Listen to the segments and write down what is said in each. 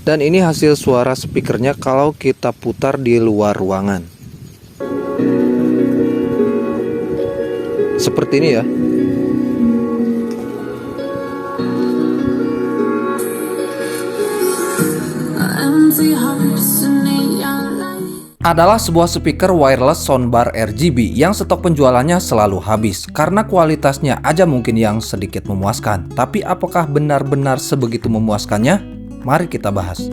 Dan ini hasil suara speakernya kalau kita putar di luar ruangan. Seperti ini ya. Adalah sebuah speaker wireless soundbar RGB yang stok penjualannya selalu habis karena kualitasnya aja mungkin yang sedikit memuaskan. Tapi apakah benar-benar sebegitu memuaskannya? Mari kita bahas.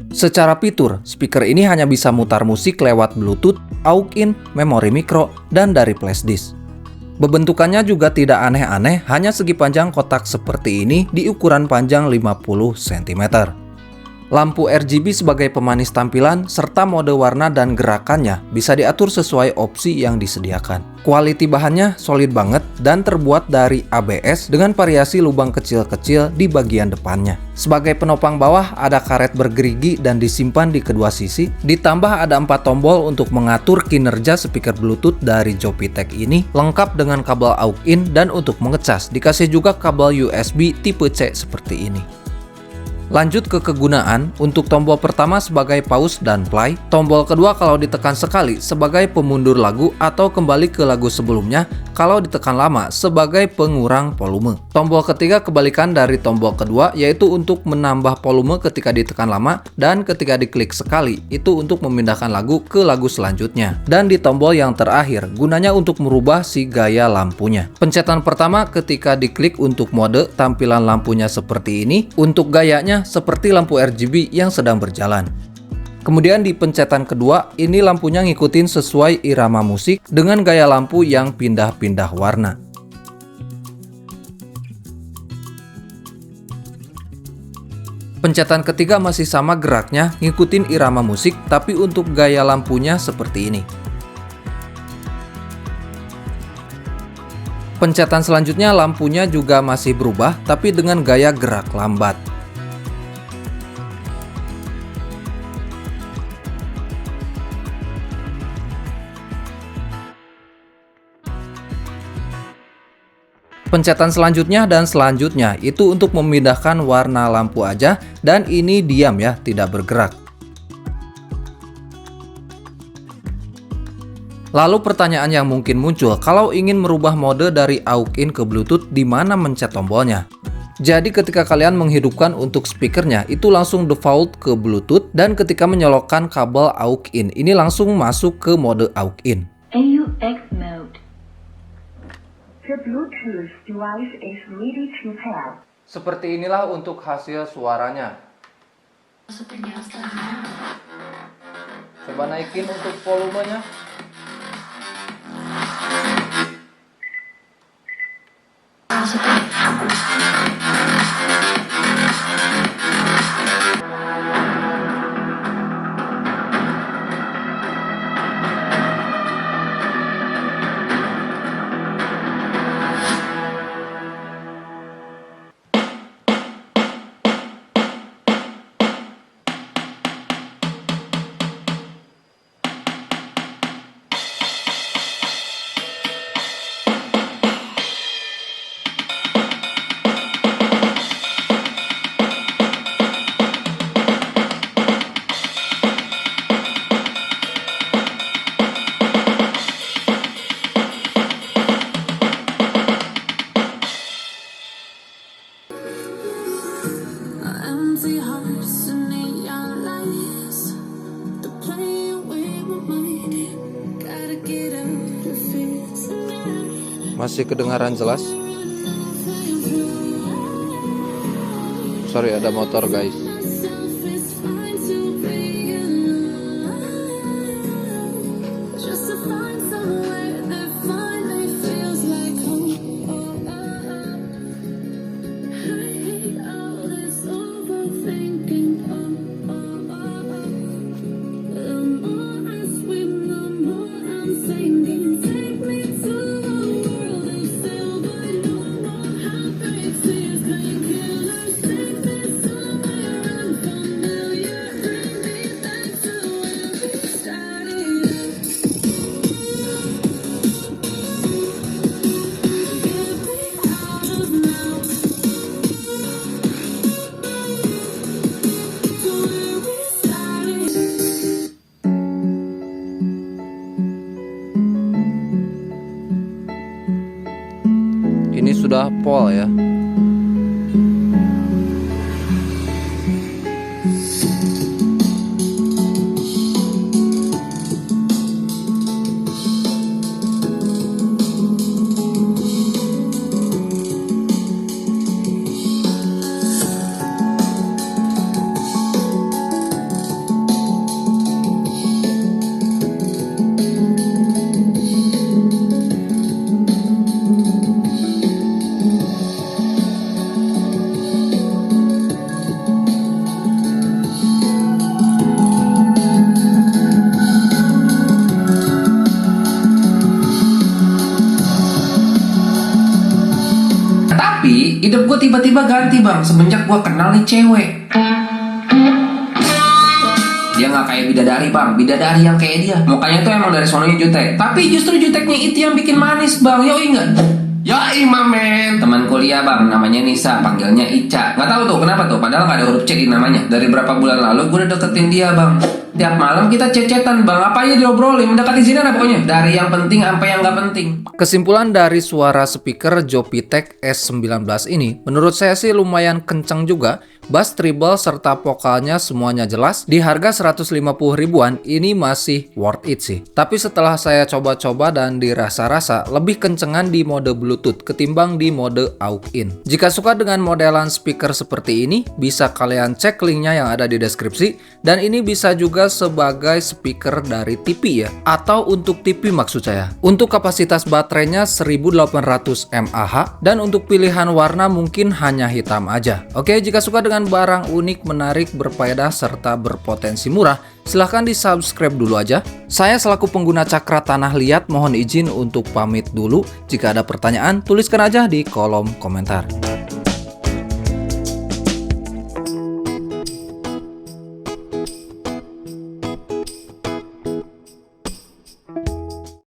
Secara fitur, speaker ini hanya bisa mutar musik lewat Bluetooth, aux-in, memori micro, dan dari flash disk. Bentukannya juga tidak aneh-aneh, hanya segi panjang kotak seperti ini di ukuran panjang 50 cm. Lampu RGB sebagai pemanis tampilan, serta mode warna dan gerakannya bisa diatur sesuai opsi yang disediakan. Quality bahannya solid banget dan terbuat dari ABS dengan variasi lubang kecil-kecil di bagian depannya. Sebagai penopang bawah ada karet bergerigi dan disimpan di kedua sisi. Ditambah ada 4 tombol untuk mengatur kinerja speaker Bluetooth dari Jopitech ini, lengkap dengan kabel aux-in dan untuk mengecas dikasih juga kabel USB tipe C seperti ini. Lanjut ke kegunaan, untuk tombol pertama sebagai pause dan play, tombol kedua kalau ditekan sekali sebagai pemundur lagu atau kembali ke lagu sebelumnya kalau ditekan lama sebagai pengurang volume. Tombol ketiga kebalikan dari tombol kedua, yaitu untuk menambah volume ketika ditekan lama, dan ketika diklik sekali itu untuk memindahkan lagu ke lagu selanjutnya. Dan di tombol yang terakhir gunanya untuk merubah si gaya lampunya. Pencetan pertama ketika diklik untuk mode, tampilan lampunya seperti ini. Untuk gayanya seperti lampu RGB yang sedang berjalan. Kemudian di pencetan kedua, ini lampunya ngikutin sesuai irama musik dengan gaya lampu yang pindah-pindah warna. Pencetan ketiga masih sama geraknya, ngikutin irama musik, tapi untuk gaya lampunya seperti ini. Pencetan selanjutnya lampunya juga masih berubah, tapi dengan gaya gerak lambat. Pencetan selanjutnya dan selanjutnya itu untuk memindahkan warna lampu aja, dan ini diam ya, tidak bergerak. Lalu pertanyaan yang mungkin muncul, kalau ingin merubah mode dari aux-in ke Bluetooth, di mana mencet tombolnya? Jadi ketika kalian menghidupkan untuk speakernya, itu langsung default ke Bluetooth, dan ketika menyolokkan kabel aux-in, ini langsung masuk ke mode aux-in. AUX mode. The Bluetooth device is ready to pair. Seperti inilah untuk hasil suaranya. Coba naikin untuk volumenya. Masih kedengaran jelas? Sorry, ada motor guys. sudah pol ya. Tapi hidup gue tiba-tiba ganti bang semenjak gue kenal nih cewek. Dia nggak kayak bidadari bang, bidadari yang kayak dia mukanya tuh emang dari sononya jutek, tapi justru juteknya itu yang bikin manis bang. Yoi nggak? Yoi mamen. Teman kuliah bang, namanya Nisa, panggilnya Ica. Nggak tahu tuh kenapa tuh, padahal nggak ada huruf C di namanya. Dari berapa bulan lalu gue udah deketin dia bang. Tiap malam kita cecetan bang, apa aja diobrolin, mendekati sini ada pokoknya. Dari yang penting sampai yang nggak penting. Kesimpulan dari suara speaker Jopitech S19 ini, menurut saya sih lumayan kenceng juga. Bass, treble, serta vokalnya semuanya jelas. Di harga 150 ribuan, ini masih worth it sih. Tapi setelah saya coba-coba dan dirasa-rasa, lebih kencengan di mode Bluetooth ketimbang di mode aux-in. Jika suka dengan modelan speaker seperti ini, bisa kalian cek linknya yang ada di deskripsi. Dan ini bisa juga sebagai speaker dari TV ya, atau untuk TV maksud saya. Untuk kapasitas baterainya 1800 mAh, dan untuk pilihan warna mungkin hanya hitam aja. Oke, jika suka dengan barang unik, menarik, berfaedah, serta berpotensi murah, silahkan di subscribe dulu aja. Saya selaku pengguna Cakra Tanah Liat mohon izin untuk pamit dulu. Jika ada pertanyaan, tuliskan aja di kolom komentar.